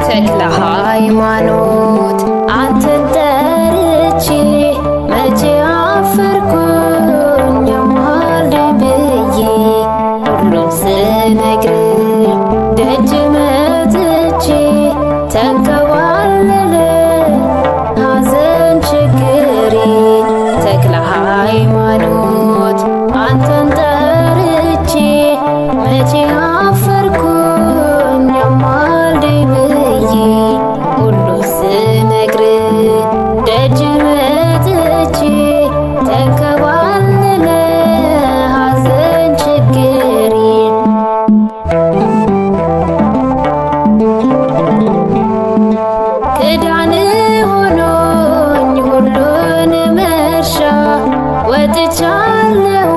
ተክለ ሃይማኖት አንተን ጠርቼ መቼ አፈርኩኝ አማልደኝ ብዬ ሁሉን ስነግር ደጅ መጥቼ ተንከባለለ ሐዘን ችግሬ። ተክለ ሃይማኖት አንተን ጠርቼ መቼ አፈርኩኝ አማልደኝ ብዬ ሁሉን ስነግር ደጅ መጥቼ ተንከባለለ ሐዘን ችግሬ። ክዳን ሆኖኝ ሁሉን መርሻ ወጥቻለሁ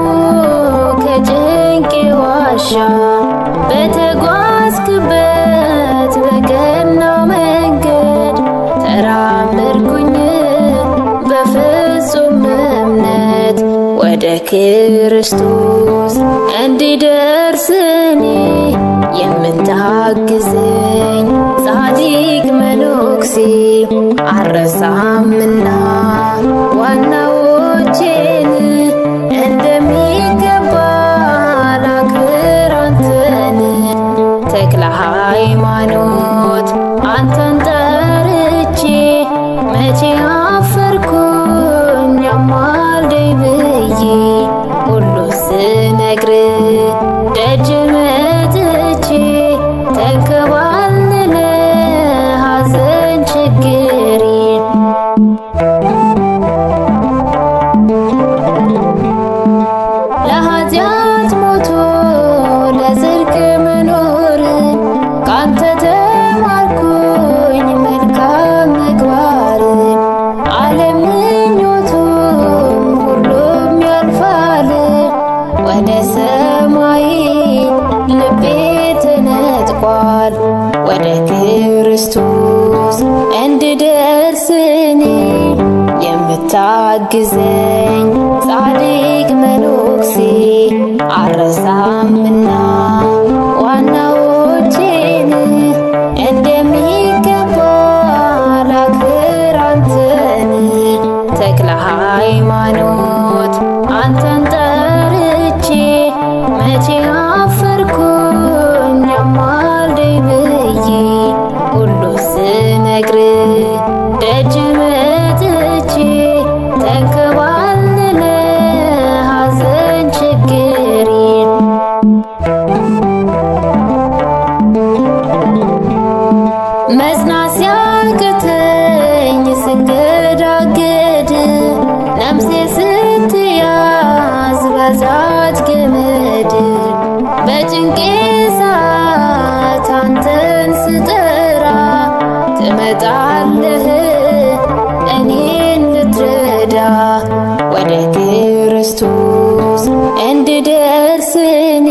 ከጭንቄ ዋሻ። በተጓዝክበት በቀናው መንገድ ተራመድኩኝ በፍጹም እምነት ወደ ክርስቶስ እንዲደርስ እኔ የምታግዘኝ ጻድቅ መነኩሴ አልረሳምና ዋናዎቼን እንደሚገባ ላክብር አንተን። ተክለ ሃይማኖት አንተን ጠርቼ መቼ አፈርኩኝ አማልደኝ ብዬ ሁሉን ስነግር ደጅ መጥቼ ተንከባለለ ሐዘን ችግሬ። ለኃጢአት ሞቶ ለጽድቅ መኖር ካንተ ተማርኩኝ መልካም ምግባር። ዓለም ምኞቱም ሁሉም ያልፋል ወደ ሰማይ ልቤ ተነጥቋል። ወደ ክርስቶስ እንድደርስ እኔ የምታግዘኝ ጻድቅ መነኩሴ አልረሳምና ዋናዎቼን እንደሚገባ ላክብር አንተን። ተክለ ሃይማኖት አንተን ጠርቼ መቼ አፈርኩኝ አማልደኝ ብዬ ሁሉን ስነግር ደጅ መጥቼ ተንከባለለ ሐዘን ችግሬ። መጽናት ሲያቅተኝ ስንገዳገድ ነፍሴ ስትያዝ በዛት ገመድ በጭንቄ ሰዓት አንተን ስጠራ ትመጣለህ እኔን ልትረዳ። ወደ ክርስቶስ እንድደርስ እኔ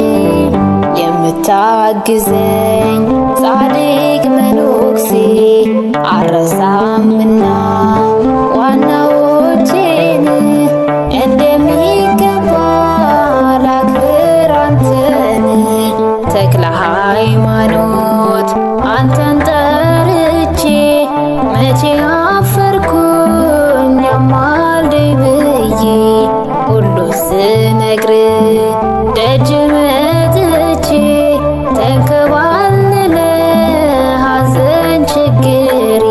የምታግዘኝ ጻድቅ መነኩሴ አልረሳምና ዋናዎቼን እንደሚገባ ላክብር አንተን። ተክለ ሃይማኖት አንተን ጠርቼ መቼ አፈርኩኝ አማልደኝ ብዬ ሁሉን ስነግር ደጅ መጥቼ ተንከባለለ ሐዘን ችግሬ።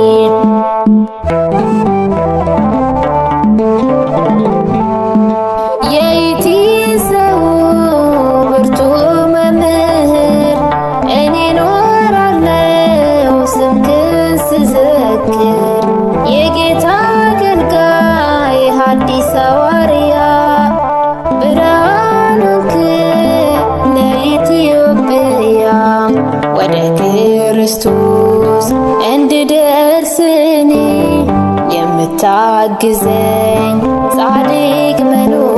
የኢቲሰው ብርቱ መምህር እኔ ኖራለሁ ስምህን ስዘክር። የጌታ አገልጋይ ሐዲስ ሐዋርያ ብርሃን ሆንክ ለኢትዮጵያ። ወደ ክርስቶስ እንድደርስ እኔ የምታግዘኝ ጻድቅ መነኩሴ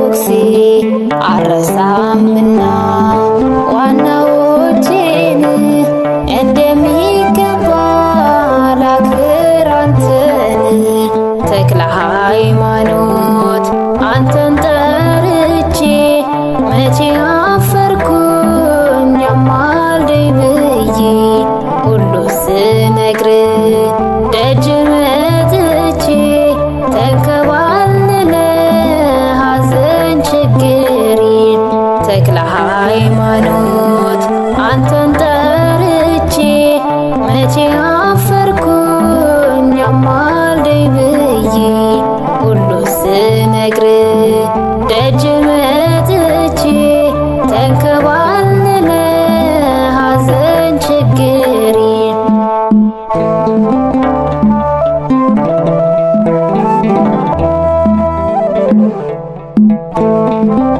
ነው።